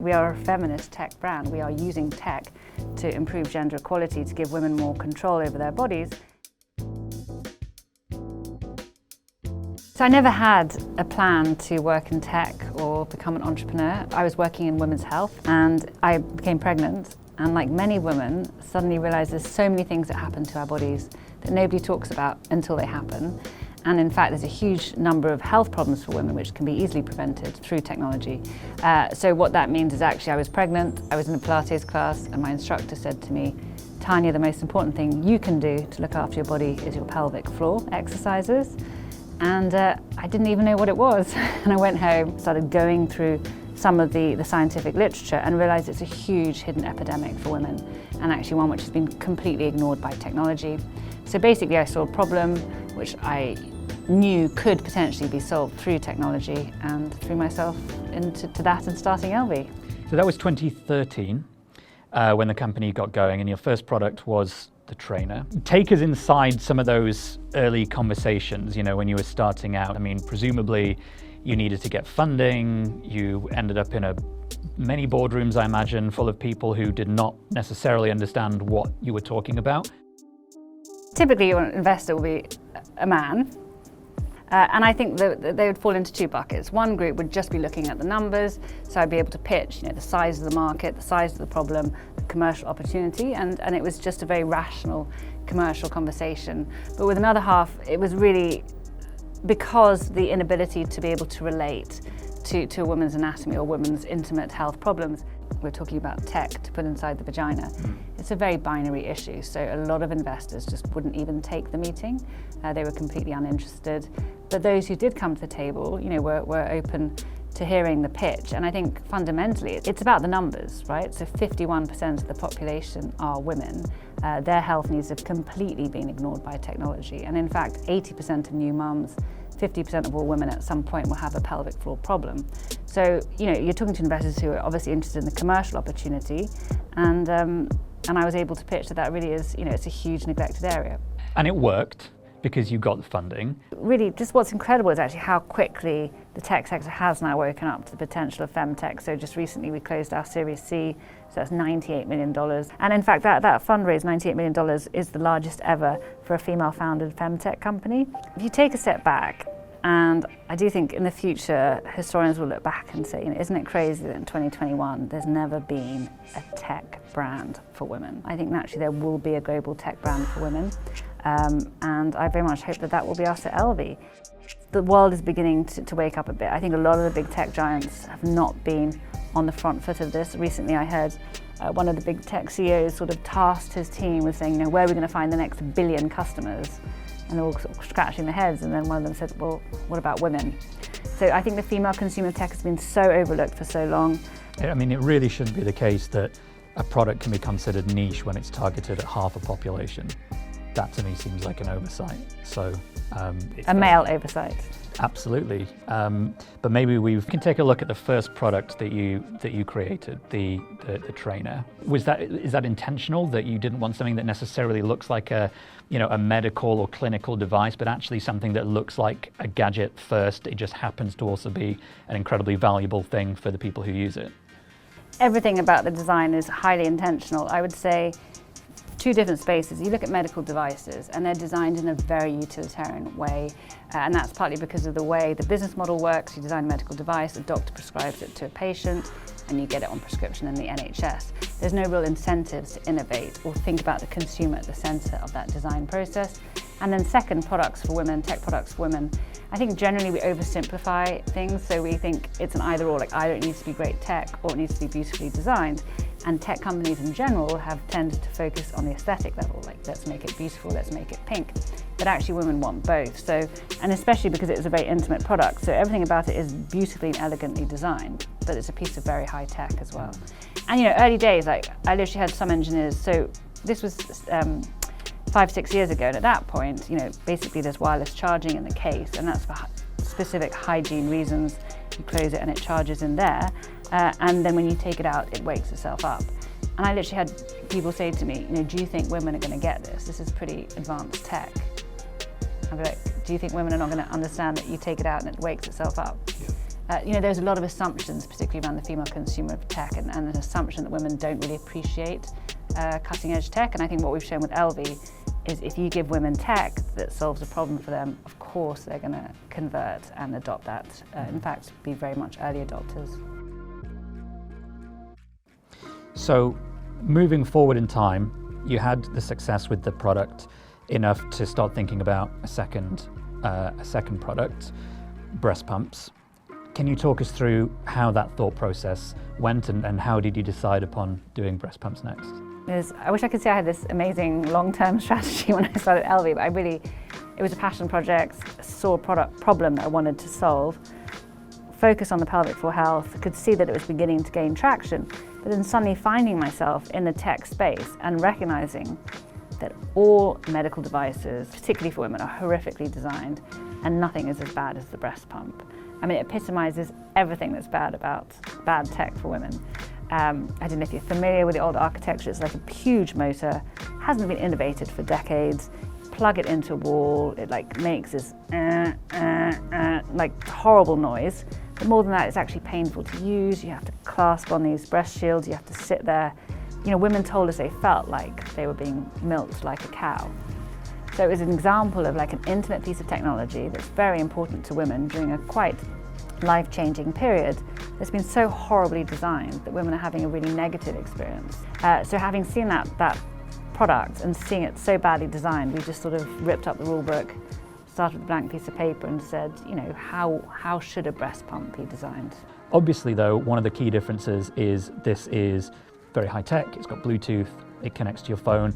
We are a feminist tech brand. We are using tech to improve gender equality, to give women more control over their bodies. So I never had a plan to work in tech or become an entrepreneur. I was working in women's health and I became pregnant, and like many women, suddenly realised there's so many things that happen to our bodies that nobody talks about until they happen. And in fact, there's a huge number of health problems for women which can be easily prevented through technology. So what that means is actually I was pregnant, I was in a Pilates class, and my instructor said to me, Tania, the most important thing you can do to look after your body is your pelvic floor exercises. And I didn't even know what it was. And I went home, started going through some of the scientific literature and realised it's a huge hidden epidemic for women, and actually one which has been completely ignored by technology. So basically I saw a problem which I knew could potentially be solved through technology, and threw myself into that and starting Elvie. So that was 2013 when the company got going, and your first product was the trainer. Take us inside some of those early conversations, you know, when you were starting out. I mean, presumably you needed to get funding, you ended up in many boardrooms, I imagine, full of people who did not necessarily understand what you were talking about. Typically, your investor will be a man, and I think that they would fall into two buckets. One group would just be looking at the numbers, so I'd be able to pitch, the size of the market, the size of the problem, the commercial opportunity, and it was just a very rational commercial conversation. But with another half, it was really because the inability to be able to relate to a woman's anatomy or women's intimate health problems. We're talking about tech to put inside the vagina. It's a very binary issue, so a lot of investors just wouldn't even take the meeting. They were completely uninterested. But those who did come to the table, were open to hearing the pitch. And I think fundamentally, it's about the numbers, right? So 51% of the population are women. Their health needs have completely been ignored by technology. And in fact, 80% of new mums, 50% of all women at some point will have a pelvic floor problem. So, you're talking to investors who are obviously interested in the commercial opportunity, and I was able to pitch that really is, it's a huge neglected area. And it worked because you got the funding. Really, just what's incredible is actually how quickly the tech sector has now woken up to the potential of Femtech. So just recently we closed our Series C, so that's $98 million. And in fact, that fundraise, $98 million, is the largest ever for a female-founded Femtech company. If you take a step back, and I do think in the future, historians will look back and say, isn't it crazy that in 2021, there's never been a tech brand for women? I think naturally there will be a global tech brand for women. And I very much hope that will be us at Elvie. The world is beginning to wake up a bit. I think a lot of the big tech giants have not been on the front foot of this. Recently I heard one of the big tech CEOs sort of tasked his team with saying, where are we going to find the next billion customers? And they're all sort of scratching their heads, and then one of them said, well, what about women? So I think the female consumer tech has been so overlooked for so long. I mean, it really shouldn't be the case that a product can be considered niche when it's targeted at half a population. That to me seems like an oversight. So a male oversight. Absolutely. But maybe we can take a look at the first product that you created, the trainer. Is that intentional, that you didn't want something that necessarily looks like a medical or clinical device, but actually something that looks like a gadget first? It just happens to also be an incredibly valuable thing for the people who use it. Everything about the design is highly intentional. I would say two different spaces. You look at medical devices and they're designed in a very utilitarian way, and that's partly because of the way the business model works. You design a medical device, a doctor prescribes it to a patient, and you get it on prescription in the NHS. There's no real incentives to innovate or think about the consumer at the centre of that design process. And then second, products for women, tech products for women. I think generally we oversimplify things, so we think it's an either or, like either it needs to be great tech or it needs to be beautifully designed. And tech companies in general have tended to focus on the aesthetic level, like let's make it beautiful, let's make it pink. But actually women want both, and especially because it's a very intimate product, so everything about it is beautifully and elegantly designed, but it's a piece of very high tech as well. And early days, like I literally had some engineers, so this was 5-6 years ago, and at that point, basically there's wireless charging in the case, and that's for specific hygiene reasons. You close it and it charges in there, and then when you take it out, it wakes itself up. And I literally had people say to me, do you think women are going to get this? This is pretty advanced tech. I'd be like, do you think women are not going to understand that you take it out and it wakes itself up? Yeah. There's a lot of assumptions, particularly around the female consumer of tech, and an assumption that women don't really appreciate cutting edge tech. And I think what we've shown with Elvie is if you give women tech that solves a problem for them, of course they're going to convert and adopt that. In fact, be very much early adopters. So moving forward in time, you had the success with the product enough to start thinking about a second product, breast pumps. Can you talk us through how that thought process went, and how did you decide upon doing breast pumps next? I wish I could say I had this amazing long-term strategy when I started Elvie, but it was a passion project, saw a product problem that I wanted to solve, focus on the pelvic floor health, could see that it was beginning to gain traction, but then suddenly finding myself in the tech space and recognizing that all medical devices, particularly for women, are horrifically designed, and nothing is as bad as the breast pump. I mean, it epitomizes everything that's bad about bad tech for women. I don't know if you're familiar with the old architecture. It's like a huge motor, hasn't been innovated for decades. Plug it into a wall, it makes this horrible noise. But more than that, it's actually painful to use. You have to clasp on these breast shields, you have to sit there. Women told us they felt like they were being milked like a cow. So it was an example of an intimate piece of technology that's very important to women during a quite life-changing period that's been so horribly designed that women are having a really negative experience. So having seen that product and seeing it so badly designed, we just sort of ripped up the rule book, started with a blank piece of paper and said, how should a breast pump be designed? Obviously though, one of the key differences is this is very high tech, it's got Bluetooth, it connects to your phone.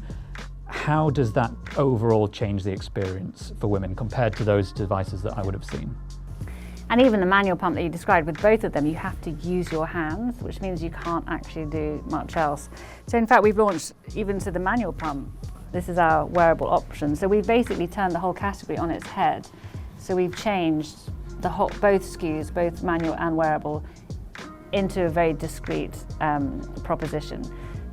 How does that overall change the experience for women compared to those devices that I would have seen? And even the manual pump that you described, with both of them, you have to use your hands, which means you can't actually do much else. So in fact, we've launched even to the manual pump. This is our wearable option. So we've basically turned the whole category on its head. So we've changed both SKUs, both manual and wearable, into a very discrete proposition.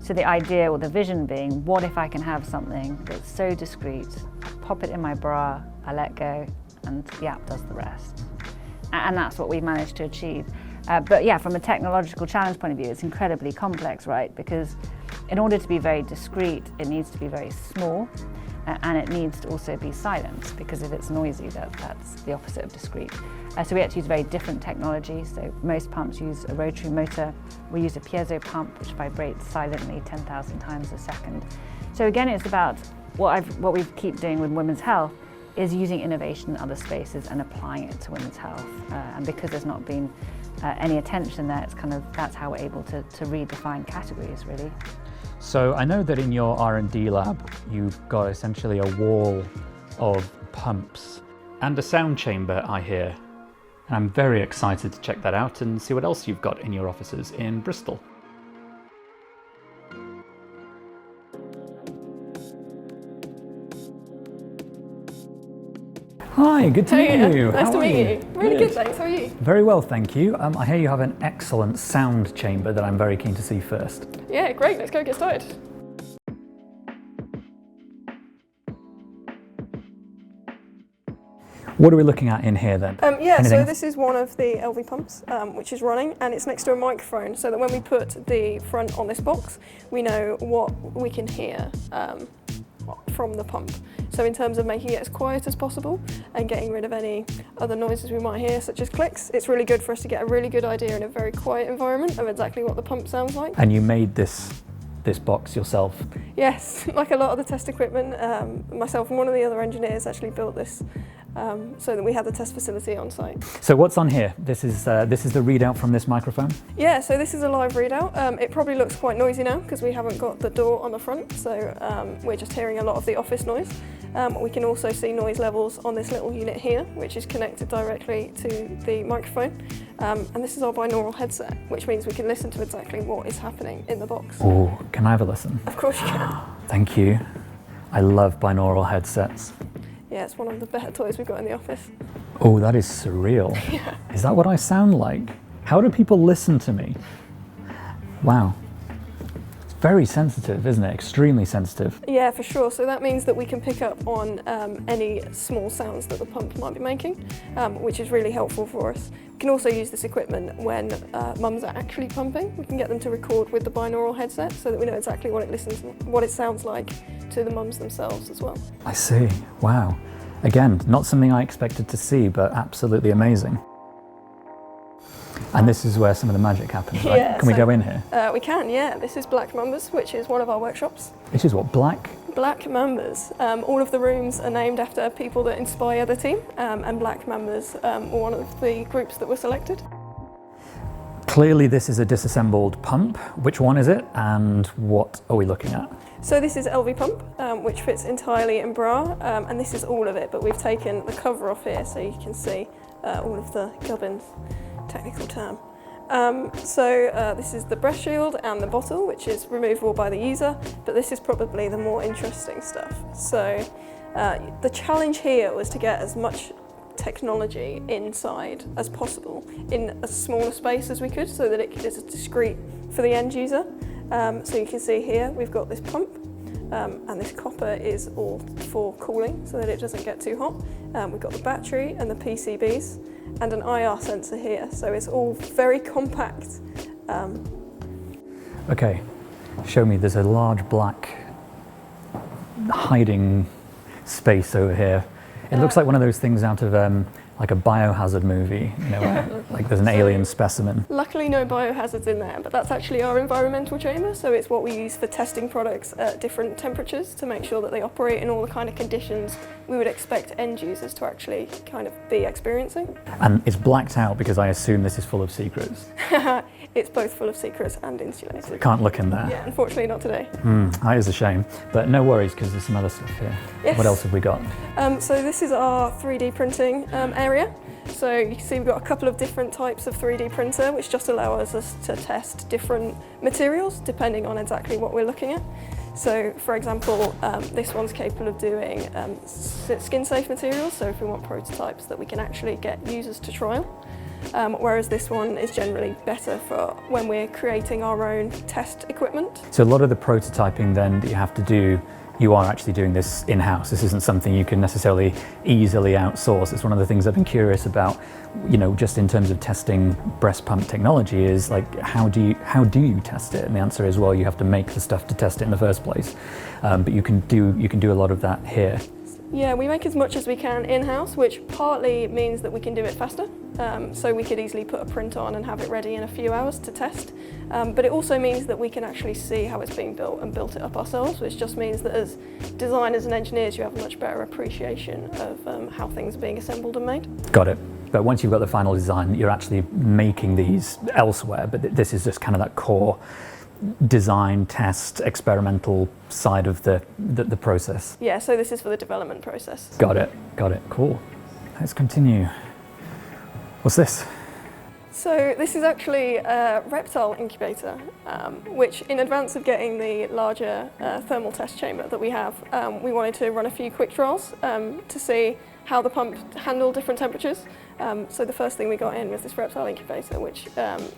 So the idea or the vision being, what if I can have something that's so discreet, I pop it in my bra, I let go, and the app does the rest. And that's what we've managed to achieve. But yeah, from a technological challenge point of view, it's incredibly complex, right? Because in order to be very discreet, it needs to be very small, and it needs to also be silent, because if it's noisy, that's the opposite of discreet. So we had to use very different technology. So most pumps use a rotary motor. We use a piezo pump, which vibrates silently 10,000 times a second. So again, it's about what we keep doing with women's health is using innovation in other spaces and applying it to women's health. And because there's not been any attention there, that's how we're able to redefine categories, really. So I know that in your R&D lab, you've got essentially a wall of pumps and a sound chamber, I hear. And I'm very excited to check that out and see what else you've got in your offices in Bristol. Hi, good to meet you. Nice How to are meet you? you. Really good, thanks. How are you? Very well, thank you. I hear you have an excellent sound chamber that I'm very keen to see first. Yeah, great. Let's go get started. What are we looking at in here then? So this is one of the Elvie pumps, which is running, and it's next to a microphone, so that when we put the front on this box, we know what we can hear from the pump. So in terms of making it as quiet as possible and getting rid of any other noises we might hear, such as clicks, it's really good for us to get a really good idea in a very quiet environment of exactly what the pump sounds like. And you made this box yourself? Yes, like a lot of the test equipment, myself and one of the other engineers actually built this so that we had the test facility on site. So what's on here? This is the readout from this microphone? Yeah, so this is a live readout. It probably looks quite noisy now because we haven't got the door on the front, so we're just hearing a lot of the office noise. We can also see noise levels on this little unit here, which is connected directly to the microphone. And this is our binaural headset, which means we can listen to exactly what is happening in the box. Oh, can I have a listen? Of course you can. Thank you. I love binaural headsets. Yeah, it's one of the better toys we've got in the office. Oh, that is surreal. Yeah. Is that what I sound like? How do people listen to me? Wow. It's very sensitive, isn't it? Extremely sensitive. Yeah, for sure. So that means that we can pick up on any small sounds that the pump might be making, which is really helpful for us. can also use this equipment when mums are actually pumping. We can get them to record with the binaural headset so that we know exactly what it sounds like to the mums themselves as well. I see. Wow. Again, not something I expected to see, but absolutely amazing. And this is where some of the magic happens, right? Yeah, can we go in here? We can, yeah. This is Black Mambas, which is one of our workshops. This is what, Black? Black Mambas. All of the rooms are named after people that inspire the team, and Black Mambas were one of the groups that were selected. Clearly this is a disassembled pump. Which one is it, and what are we looking at? So this is Elvie pump, which fits entirely in bra, and this is all of it, but we've taken the cover off here so you can see all of the gubbins, technical term. This is the breast shield and the bottle, which is removable by the user, but this is probably the more interesting stuff. So the challenge here was to get as much technology inside as possible in as small a space as we could so that it is discreet for the end user. So you can see here we've got this pump, and this copper is all for cooling so that it doesn't get too hot. We've got the battery and the PCBs and an IR sensor here, so it's all very compact. Okay, show me. There's a large black hiding space over here. It looks like one of those things out of like a biohazard movie, you know, where, like there's an alien specimen. Luckily no biohazards in there, but that's actually our environmental chamber, so it's what we use for testing products at different temperatures to make sure that they operate in all the kind of conditions we would expect end users to actually kind of be experiencing. And it's blacked out because I assume this is full of secrets. It's both full of secrets and insulated. Can't look in there. Yeah, unfortunately not today. That is a shame, but no worries because there's some other stuff here. Yes. What else have we got? So this is our 3D printing area. So you can see we've got a couple of different types of 3D printer which just allow us to test different materials depending on exactly what we're looking at. So for example, this one's capable of doing skin safe materials, so if we want prototypes that we can actually get users to trial. Whereas this one is generally better for when we're creating our own test equipment. So a lot of the prototyping then that you have to do, you are actually doing this in-house. This isn't something you can necessarily easily outsource. It's one of the things I've been curious about, you know, just in terms of testing breast pump technology is like, how do you test it? And the answer is, well, you have to make the stuff to test it in the first place. But you can do a lot of that here. Yeah, we make as much as we can in-house, which partly means that we can do it faster. So we could easily put a print on and have it ready in a few hours to test. But it also means that we can actually see how it's being built and built it up ourselves, which just means that as designers and engineers, you have a much better appreciation of how things are being assembled and made. Got it. But once you've got the final design, you're actually making these elsewhere, but this is just kind of that core design, test, experimental side of the process. Yeah, so this is for the development process. Got it, cool. Let's continue. What's this? So this is actually a reptile incubator, which in advance of getting the larger thermal test chamber that we have, we wanted to run a few quick trials to see how the pump handled different temperatures. So the first thing we got in was this reptile incubator, which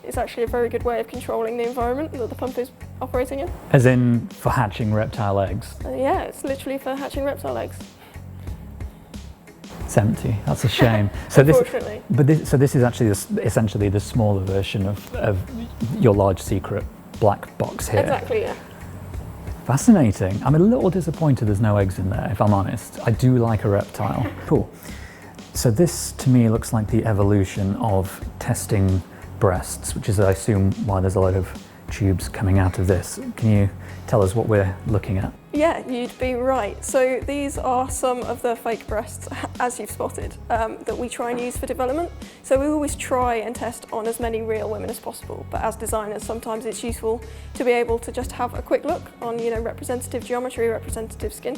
is actually a very good way of controlling the environment that the pump is operating in. As in for hatching reptile eggs? Yeah, it's literally for hatching reptile eggs. It's empty. That's a shame. So Unfortunately. This is actually essentially the smaller version of your large secret black box here. Exactly, yeah. Fascinating. I'm a little disappointed there's no eggs in there, if I'm honest. I do like a reptile. Cool. So this, to me, looks like the evolution of testing breasts, which is, I assume, why there's a lot of tubes coming out of this. Can you tell us what we're looking at? Yeah, you'd be right. So these are some of the fake breasts, as you've spotted, that we try and use for development. So we always try and test on as many real women as possible, but as designers, sometimes it's useful to be able to just have a quick look on, you know, representative geometry, representative skin.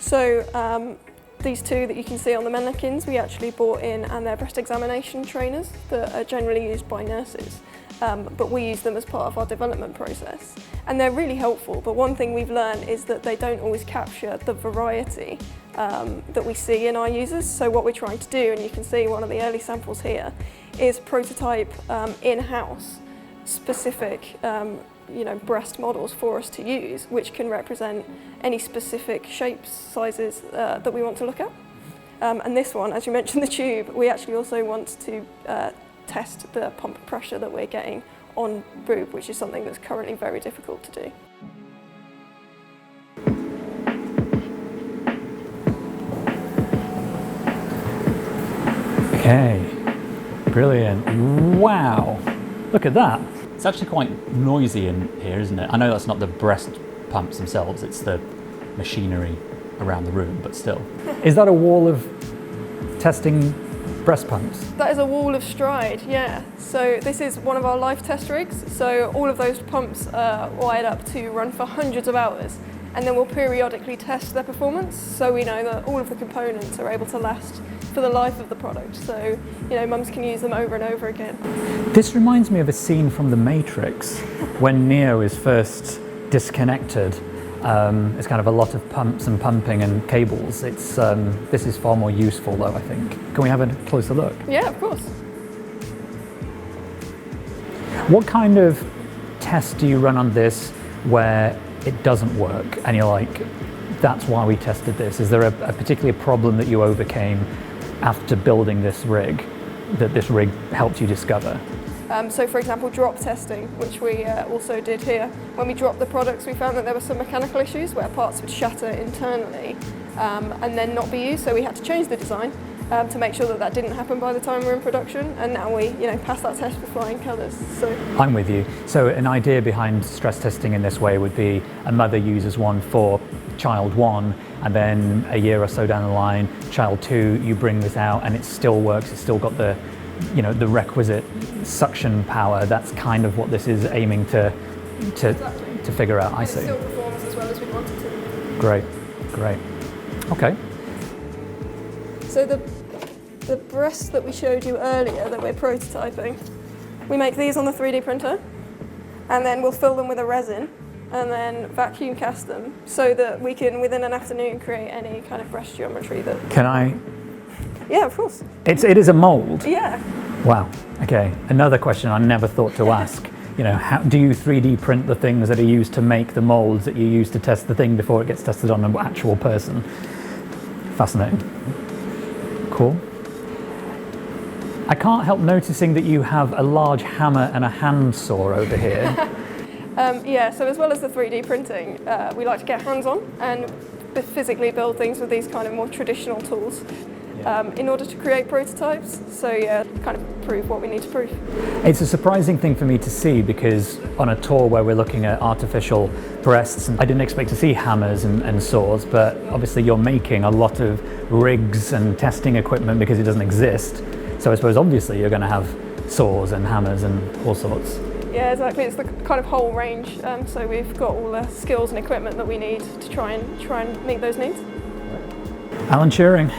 So these two that you can see on the mannequins, we actually bought in, and they're breast examination trainers that are generally used by nurses. But we use them as part of our development process. And they're really helpful, but one thing we've learned is that they don't always capture the variety that we see in our users. So what we're trying to do, and you can see one of the early samples here, is prototype in-house specific you know, breast models for us to use, which can represent any specific shapes, sizes that we want to look at. And this one, as you mentioned the tube, we actually also want to test the pump pressure that we're getting on boob, which is something that's currently very difficult to do. Okay, brilliant. Wow, look at that. It's actually quite noisy in here, isn't it? I know that's not the breast pumps themselves, it's the machinery around the room, but still. Is that a wall of testing breast pumps? That is a wall of stride, yeah. So this is one of our live test rigs. So all of those pumps are wired up to run for hundreds of hours, and then we'll periodically test their performance, so we know that all of the components are able to last for the life of the product. So, you know, mums can use them over and over again. This reminds me of a scene from The Matrix when Neo is first disconnected. It's kind of a lot of pumps and pumping and cables. It's this is far more useful though, I think. Can we have a closer look? Yeah, of course. What kind of test do you run on this where it doesn't work and you're like, that's why we tested this? Is there a particular problem that you overcame after building this rig that this rig helped you discover? So for example, drop testing, which we also did here. When we dropped the products, we found that there were some mechanical issues where parts would shatter internally and then not be used, so we had to change the design to make sure that that didn't happen by the time we're in production, and now we, you know, pass that test with flying colours. So I'm with you. So an idea behind stress testing in this way would be a mother uses one for child 1, and then a year or so down the line, child 2, you bring this out and it still works, it's still got the, you know, the requisite suction power. That's kind of what this is aiming to figure out. I see. It still performs as well as we want it to. Great, great. Okay. So the breasts that we showed you earlier that we're prototyping, we make these on the 3D printer, and then we'll fill them with a resin and then vacuum cast them so that we can, within an afternoon, create any kind of breast geometry that... Can I? Yeah, of course. It is a mold? Yeah. Wow, okay. Another question I never thought to ask. You know, how do you 3D print the things that are used to make the molds that you use to test the thing before it gets tested on an actual person? Fascinating. Cool. I can't help noticing that you have a large hammer and a hand saw over here. Yeah, so as well as the 3D printing, we like to get hands-on and physically build things with these kind of more traditional tools in order to create prototypes. So yeah, kind of prove what we need to prove. It's a surprising thing for me to see, because on a tour where we're looking at artificial breasts, I didn't expect to see hammers and saws, but obviously you're making a lot of rigs and testing equipment because it doesn't exist. So I suppose obviously you're going to have saws and hammers and all sorts. Yeah, exactly. It's the kind of whole range. So we've got all the skills and equipment that we need to try and meet those needs. Alan Turing,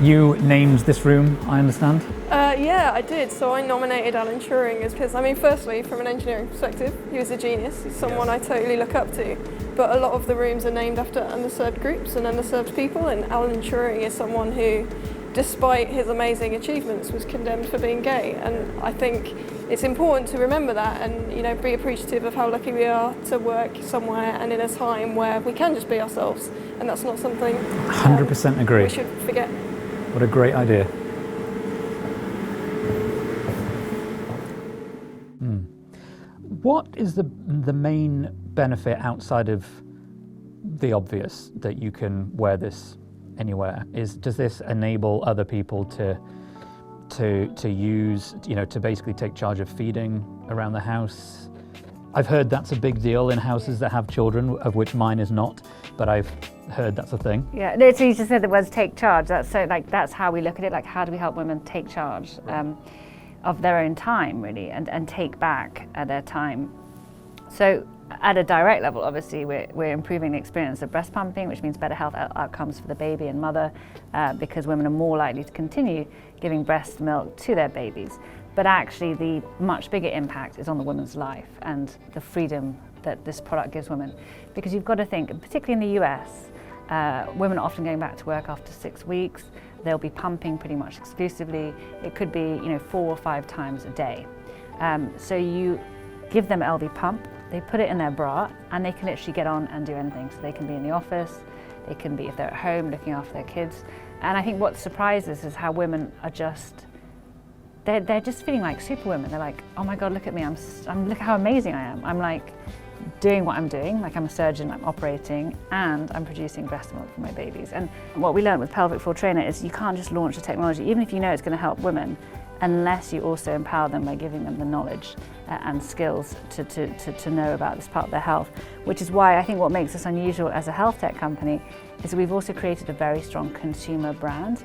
you named this room, I understand? Yeah, I did. So I nominated Alan Turing because, I mean, firstly, from an engineering perspective, he was a genius. He's someone I totally look up to. But a lot of the rooms are named after underserved groups and underserved people, and Alan Turing is someone who, despite his amazing achievements, was condemned for being gay. And I think it's important to remember that and, you know, be appreciative of how lucky we are to work somewhere and in a time where we can just be ourselves. And that's not something 100% agree. We should forget. What a great idea. What is the main benefit outside of the obvious that you can wear this anywhere? Does this enable other people to use, you know, to basically take charge of feeding around the house? I've heard that's a big deal in houses that have children, of which mine is not, but I've heard that's a thing. Yeah, no, so you just said the words take charge. That's so, like, that's how we look at it. Like, how do we help women take charge of their own time, really, and take back their time? So at a direct level, obviously, we're improving the experience of breast pumping, which means better health outcomes for the baby and mother, because women are more likely to continue giving breast milk to their babies. But actually, the much bigger impact is on the woman's life and the freedom that this product gives women. Because you've got to think, particularly in the US, women are often going back to work after 6 weeks. They'll be pumping pretty much exclusively. It could be, you know, 4 or 5 times a day. So you give them Elvie pump, they put it in their bra, and they can literally get on and do anything. So they can be in the office, they can be, if they're at home, looking after their kids. And I think what surprises is how women are just they're just feeling like superwomen. They're like, oh my God, look at me, look how amazing I am. I'm like doing what I'm doing, like I'm a surgeon, I'm operating, and I'm producing breast milk for my babies. And what we learned with Pelvic Floor Trainer is you can't just launch a technology, even if you know it's going to help women, unless you also empower them by giving them the knowledge and skills to know about this part of their health. Which is why I think what makes us unusual as a health tech company is that we've also created a very strong consumer brand.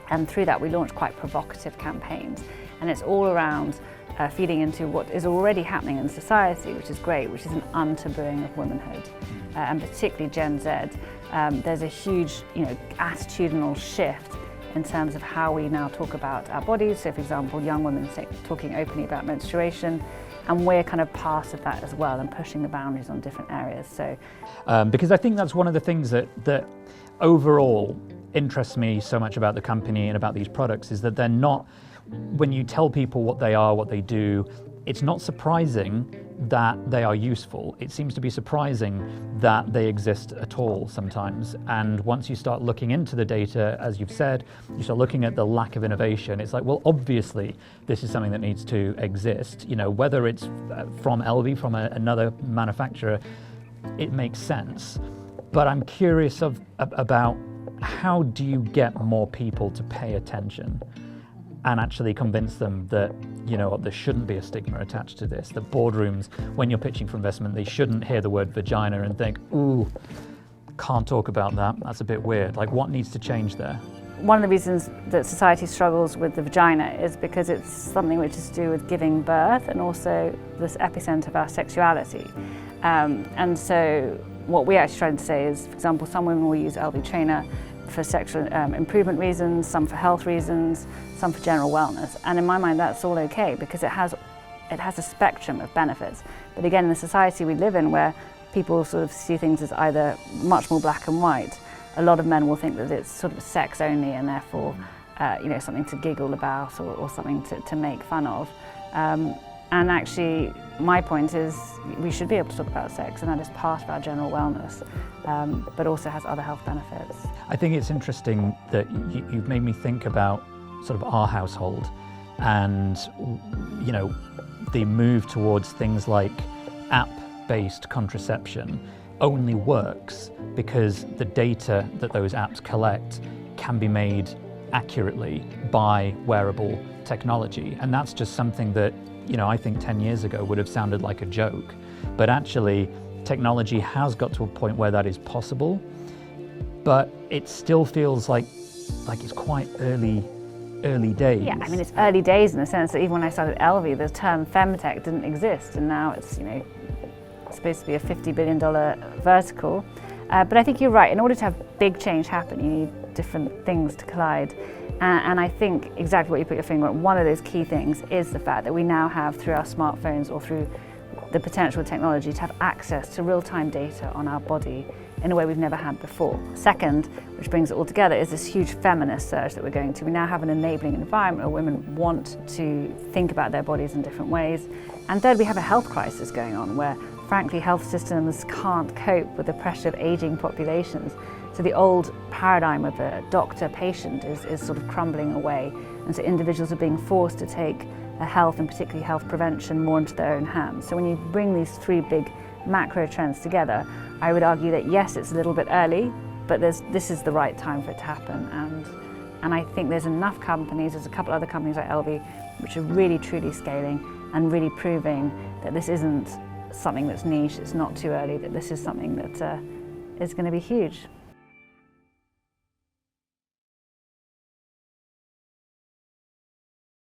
And through that, we launch quite provocative campaigns. And it's all around feeding into what is already happening in society, which is great, which is an untabooing of womanhood, and particularly Gen Z. There's a huge, attitudinal shift in terms of how we now talk about our bodies. So, for example, young women talking openly about menstruation, and we're kind of part of that as well and pushing the boundaries on different areas. So, because I think that's one of the things that overall interests me so much about the company and about these products is that they're not, when you tell people what they are, what they do, it's not surprising that they are useful. It seems to be surprising that they exist at all sometimes. And once you start looking into the data, as you've said, you start looking at the lack of innovation, it's like, well, obviously this is something that needs to exist. Whether it's from Elvie, from another manufacturer, it makes sense. But I'm curious about how do you get more people to pay attention and actually convince them that, there shouldn't be a stigma attached to this. The boardrooms, when you're pitching for investment, they shouldn't hear the word vagina and think, ooh, can't talk about that, that's a bit weird. Like, what needs to change there? One of the reasons that society struggles with the vagina is because it's something which is to do with giving birth and also this epicenter of our sexuality. And so what we actually try to say is, for example, some women will use Elvie Trainer for sexual improvement reasons, some for health reasons, some for general wellness. And in my mind, that's all okay because it has a spectrum of benefits. But again, in the society we live in where people sort of see things as either much more black and white, a lot of men will think that it's sort of sex only and therefore something to giggle about or something to make fun of. And actually, my point is we should be able to talk about sex, and that is part of our general wellness, but also has other health benefits. I think it's interesting that you've made me think about sort of our household and, the move towards things like app-based contraception only works because the data that those apps collect can be made accurately by wearable technology. And that's just something that I think 10 years ago would have sounded like a joke, but actually technology has got to a point where that is possible, but it still feels like it's quite early days. Yeah, I mean, it's early days in the sense that even when I started Elvie, the term Femtech didn't exist, and now it's, supposed to be a $50 billion vertical. But I think you're right, in order to have big change happen, you need different things to collide. And I think exactly what you put your finger on, one of those key things is the fact that we now have, through our smartphones or through the potential technology, to have access to real-time data on our body in a way we've never had before. Second, which brings it all together, is this huge feminist surge that we're going to. We now have an enabling environment where women want to think about their bodies in different ways. And third, we have a health crisis going on where, frankly, health systems can't cope with the pressure of aging populations. So the old paradigm of a doctor-patient is sort of crumbling away, and so individuals are being forced to take health, and particularly health prevention, more into their own hands. So when you bring these three big macro trends together, I would argue that yes, it's a little bit early, but this is the right time for it to happen. And I think there's enough companies, there's a couple other companies like Elvie, which are really truly scaling and really proving that this isn't something that's niche, it's not too early, that this is something that is going to be huge.